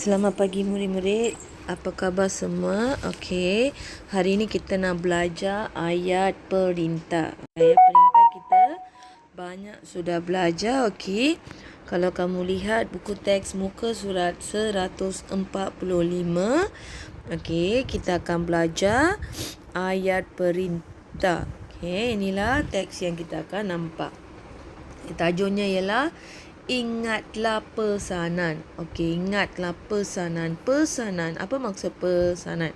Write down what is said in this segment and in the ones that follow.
Selamat pagi murid-murid. Apa khabar semua? Okey. Hari ini kita nak belajar ayat perintah. Ayat perintah kita banyak sudah belajar, okey. Kalau kamu lihat buku teks muka surat 145, okey, kita akan belajar ayat perintah. Okey, inilah teks yang kita akan nampak. Tajuknya ialah ingatlah pesanan. Okey, ingatlah pesanan. Pesanan, apa maksud pesanan?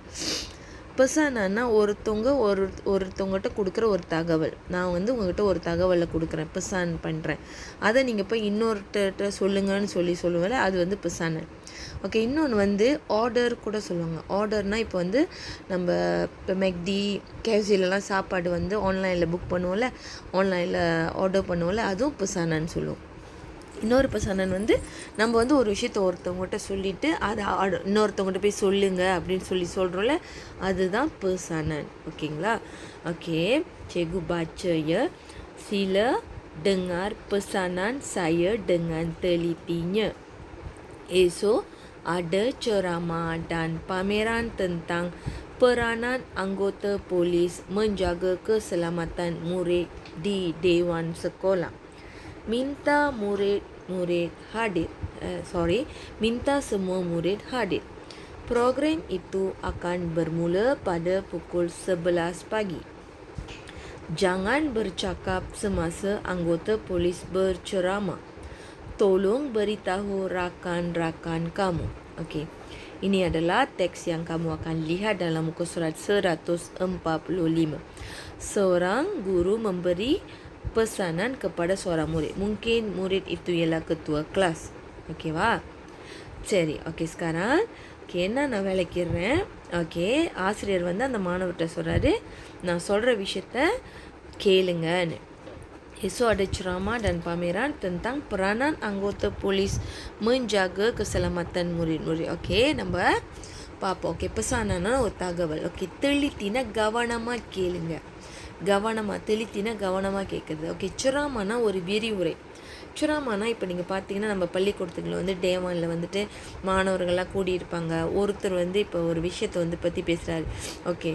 பெசானா ஒருத்தவங்ககிட்ட கொடுக்குற ஒரு தகவல். நான் உங்ககிட்ட ஒரு தகவலை கொடுக்குறேன், பெசான் பண்ணுறேன். அதை நீங்கள் போய் இன்னொருத்தர்கிட்ட சொல்லுங்கன்னு சொல்லுவேன். அது பெசானன். ஓகே, இன்னொன்று ஆர்டர் கூட சொல்லுவாங்க. ஆர்டர்னால் இப்போ நம்ம இப்போ மெக்டி கேஎஃப்சிலலாம் சாப்பாடு ஆன்லைனில் புக் பண்ணுவோம்ல, ஆன்லைனில் ஆர்டர் பண்ணுவோம்ல, அதுவும் பெசானான்னு சொல்லுவோம். இன்னொரு பெசானன் நம்ம ஒரு விஷயத்தை ஒருத்தவங்ககிட்ட சொல்லிவிட்டு அதை இன்னொருத்தவங்ககிட்ட போய் சொல்லுங்க அப்படின்னு சொல்கிறோம்ல, அதுதான் பெசானன். ஓகேங்களா? Okay, cikgu baca ya. Sila dengar pesanan saya dengan telitinya. Esok ada ceramah dan pameran tentang peranan anggota polis menjaga keselamatan murid di Dewan Sekolah. Minta semua murid hadir. Program itu akan bermula pada pukul 11 pagi. Jangan bercakap semasa anggota polis berceramah. Tolong beritahu rakan-rakan kamu. Okey. Ini adalah teks yang kamu akan lihat dalam muka surat 145. Seorang guru memberi pesanan kepada seorang murid. Mungkin murid itu ialah ketua kelas. Okeyவா? சரி, okay. sekarang என்ன நான் விளக்கிறேன். Okay, ஆசிரியர் அந்த மாணவர்கிட்ட சொல்கிறாரு, நான் சொல்கிற விஷயத்த கேளுங்கன்னு. Esok ada ceramah dan pameran tentang peranan anggota polis menjaga keselamatan murid-murid. Okey, நம்ம பார்ப்போம். ஓகே, பெசானா ஒரு தகவல். ஓகே, தெளித்தினா கவனமாக கேளுங்க. தெளித்தினா கவனமாக கேட்குறது. ஓகே, சுராமானா ஒரு விரிவுரை. சுராமானா இப்போ நீங்கள் பார்த்தீங்கன்னா நம்ம பள்ளிக்கூடத்துக்குள்ள டே 1ல் மாணவர்கள்லாம் கூடியிருப்பாங்க. ஒருத்தர் இப்போ ஒரு விஷயத்தை பற்றி பேசுகிறாரு. ஓகே,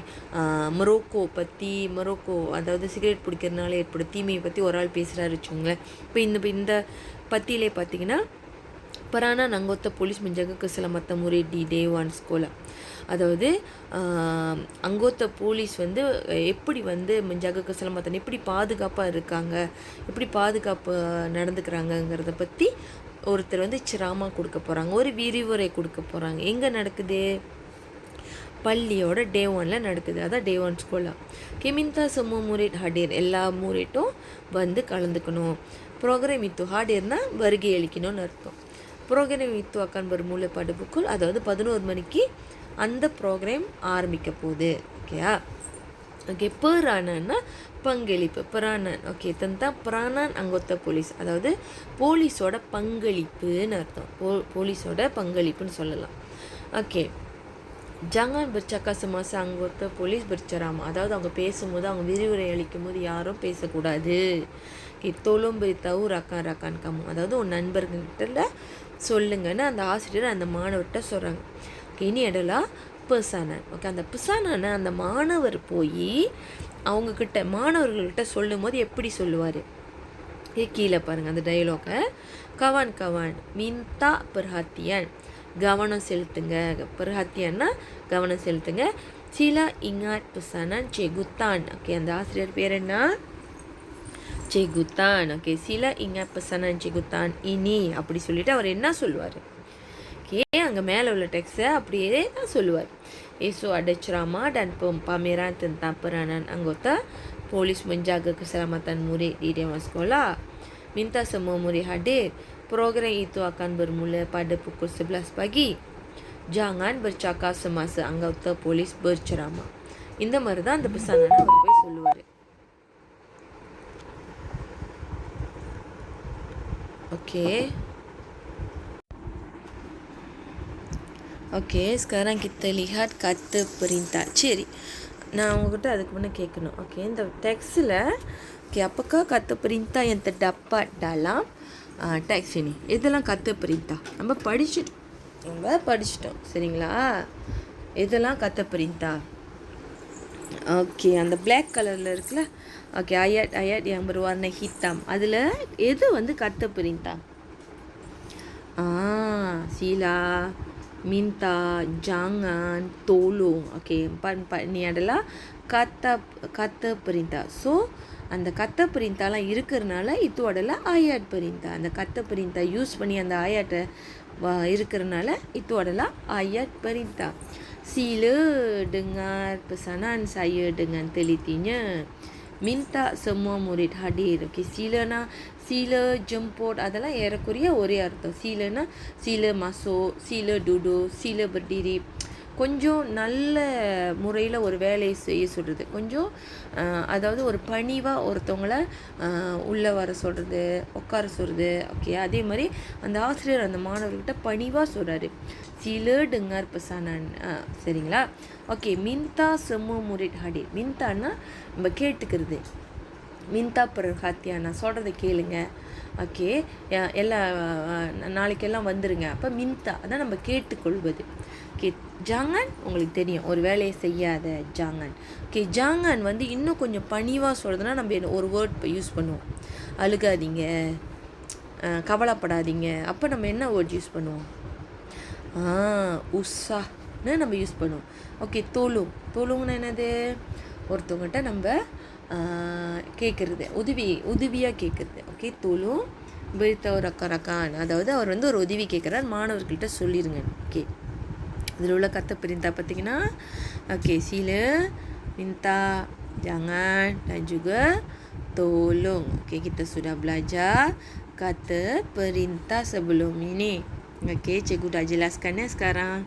மொரோக்கோ அதாவது சிகரெட் பிடிக்கிறதுனால ஏற்படும் தீமையை பற்றி ஒரு ஆள் பேசுகிறாரு வச்சுக்கோங்களேன். இப்போ இந்த பத்தியிலே பார்த்தீங்கன்னா peranan anggota polis menjaga keselamatan murid di Dewan Sekolah. அதாவது அங்கோத்த போலீஸ் எப்படி menjaga keselamatan, எப்படி பாதுகாப்பாக இருக்காங்க, எப்படி பாதுகாப்பு நடந்துக்கிறாங்கங்கிறத பற்றி ஒருத்தர் சிராமா கொடுக்க போகிறாங்க, ஒரு விரிவுரை கொடுக்க போகிறாங்க. எங்கே நடக்குது? பள்ளியோட டே 1ல் நடக்குது. அதான் டே 1 ஸ்கூலாக. minta semua murid hadir. எல்லா முறைட்டும் கலந்துக்கணும். ப்ரோக்ராம் itu hadirனா வருகை அளிக்கணும்னு அர்த்தம். Program itu akan bermula pada pukul, அதாவது 11 மணிக்கு அந்த ப்ரோக்ராம் ஆரம்பிக்க போகுது. ஓகேயா? ஓகே, பெரானன்னா பங்களிப்பு. பெரானன், okay, tentang peranan anggota polis, அதாவது போலீஸோட பங்களிப்புன்னு அர்த்தம். போலீஸோட பங்களிப்புன்னு சொல்லலாம். Okay, jangan bercakap semasa anggota polis berceramah, அதாவது அவங்க பேசும்போது, அவங்க விரிவுரை அளிக்கும் போது யாரும் பேசக்கூடாது. tolong beritahu rakan-rakan kamu, அதாவது உன் நண்பர்கிட்ட சொல்லுங்கன்னு அந்த ஆசிரியர் அந்த மாணவர்கிட்ட சொல்கிறாங்க. ஓகே, இனி இடலாம் பெசானன். ஓகே, அந்த பெசானனை அந்த மாணவர் போய் அவங்கக்கிட்ட மாணவர்கள்கிட்ட சொல்லும் போது எப்படி சொல்லுவார்? கீழே பாருங்கள் அந்த டயலாகை. கவான் மின்தா perhatian, கவனம் செலுத்துங்க. perhatianனா கவனம் செலுத்துங்க. சிலா ingat pesanan cikgu Tan. Okay, அந்த ஆசிரியர் பேர் என்ன? cikgu Tan. ஓகே, சிலா ingat pesanan cikgu Tan ini அப்படி சொல்லிட்டு அவர் என்ன சொல்லுவார்? ஓகே, அங்கே மேலே உள்ள டெக்ஸ்ட்டை அப்படியே தான் சொல்லுவார். Esok ada ceramah dan pameran tentang peranan anggota polis menjaga keselamatan murid di Dewan Sekolah. Minta semua murid hadir. Program itu akan bermula pada pukul 11 pagi. Jangan bercakap semasa anggota polis berceramah. இந்த மாதிரி தான் அந்த பெசானனை அவர் போய் சொல்லுவார். Okay, okay, sekarang kita lihat kata perintah. சரி, நான் உங்ககிட்ட அதுக்கு முன்னே கேட்கணும். ஓகே, இந்த டெக்ஸ்டில் okay, apakah kata perintah yang terdapat dalam teks ini? இதெல்லாம் kata perintah நம்ம நம்ம படிச்சிட்டோம் சரிங்களா. இதெல்லாம் kata perintah. ஓகே, அந்த பிளாக் கலரில் இருக்குல்ல, okay, ayat yang berwarna hitam, அதில் எது வந்து kata perintah? Sila, minta, jangan, tolong. Okey, empat ni adalah kata perintah. So அந்த kata perintahலாம் இருக்கிறனால itu adalah ayat perintah. அந்த kata perintah யூஸ் பண்ணி அந்த ஆயத்தை இருக்கிறனால itu adalah ayat perintah. Sila dengar pesanan saya dengan telitinya. Minta semua murid hadir. Okey, sila jemput adalah ஏறக்குறைய ஒரே அர்த்தம். சீலனா சீல masuk, சீல duduk, சீல berdiri. கொஞ்சம் நல்ல முறையில் ஒரு வேலையை செய்ய சொல்கிறது. கொஞ்சம் அதாவது ஒரு பணிவாக ஒருத்தவங்கள உள்ளே வர சொல்கிறது, உட்கார சொல்கிறது. ஓகே, அதே மாதிரி அந்த ஆசிரியர் அந்த மாணவர்கிட்ட பணிவாக சொல்கிறாரு. sila dengar pesanan. சரிங்களா. Okay, minta semua murid hadir. mintaனா நம்ம கேட்டுக்கிறது. minta perhatian, நான் சொல்கிறத கேளுங்க. ஓகே, நாளைக்கெல்லாம் வந்துருங்க. அப்போ minta அதான் நம்ம கேட்டுக்கொள்வது. ஓகே, jangan உங்களுக்கு தெரியும், ஒரு வேலையை செய்யாத jangan. ஓகே, jangan வந்து இன்னும் கொஞ்சம் பணிவாக சொல்கிறதுனா நம்ம ஒரு வேர்ட் யூஸ் பண்ணுவோம். அழுகாதீங்க, கவலைப்படாதீங்க. அப்போ நம்ம என்ன வேர்ட் யூஸ் பண்ணுவோம்? உஷான்னு நம்ம யூஸ் பண்ணுவோம். ஓகே, தோலுங்கன்னா என்னது? ஒருத்தவங்ககிட்ட நம்ம கேட்குறது, உதவியாக கேட்குறது. ஓகே, தோலும் beritahu rakan-rakan, அதாவது அவர் வந்து ஒரு உதவி கேட்குறார், மாணவர்கள்ட்ட சொல்லிடுங்க. ஓகே, இதில் உள்ள kata perintah பார்த்திங்கன்னா, okay, sila, minta, jangan dan juga tolong. Okey, kita sudah belajar kata perintah sebelum ini. Okey, cikgu dah jelaskan ya sekarang.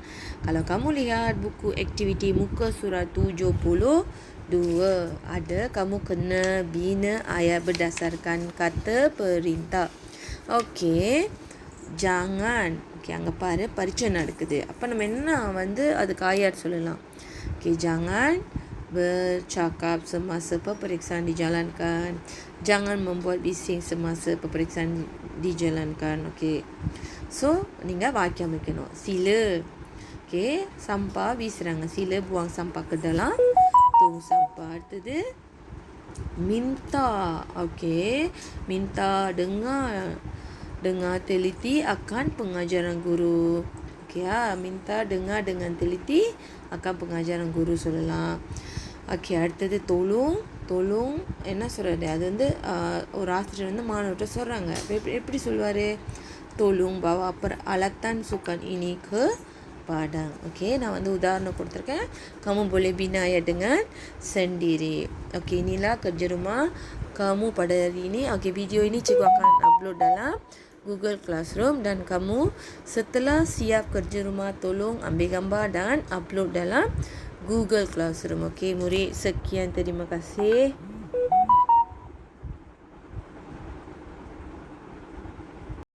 Kalau kamu lihat buku aktiviti muka surat 72, ada kamu kena bina ayat berdasarkan kata perintah. Okey, jangan. Okey, அங்கே பாரு பரீட்சை நடக்குது. அப்போ நம்ம என்ன வந்து அதுக்கு ஆயாட் சொல்லலாம்? Okey, jangan bercakap semasa peperiksaan dijalankan. Jangan membuat bising semasa peperiksaan dijalankan. Okey, so நீங்கள் வாக்கியம் அமைக்கணும். sila, okey, sampah வீசுறாங்க. sila buang sampah ke dalam tong sampah. அடுத்தது minta. okey, minta dengar teliti akan pengajaran guru. okey, minta dengar dengan teliti akan pengajaran guru சொல்லலாம். Okay, அடுத்தது தோலும் என்ன சொல்கிறது? அது வந்து ஒரு ஆசிரியர் வந்து மாணவர்கிட்ட சொல்கிறாங்க. எப்படி சொல்வார்? தோலும் bawa peralatan sukan ini ke padang. Okay, நான் வந்து உதாரணம் கொடுத்துருக்கேன். kamu boleh bina ayat dengan sendiri. Okay, inilah kerja rumah kamu pada hari ini. Okay, video ini cikgu akan upload dalam Google Classroom dan kamu setelah siap kerja rumah tolong ambil gambar dan upload dalam Google Classroom. Okey murid, sekian, terima kasih.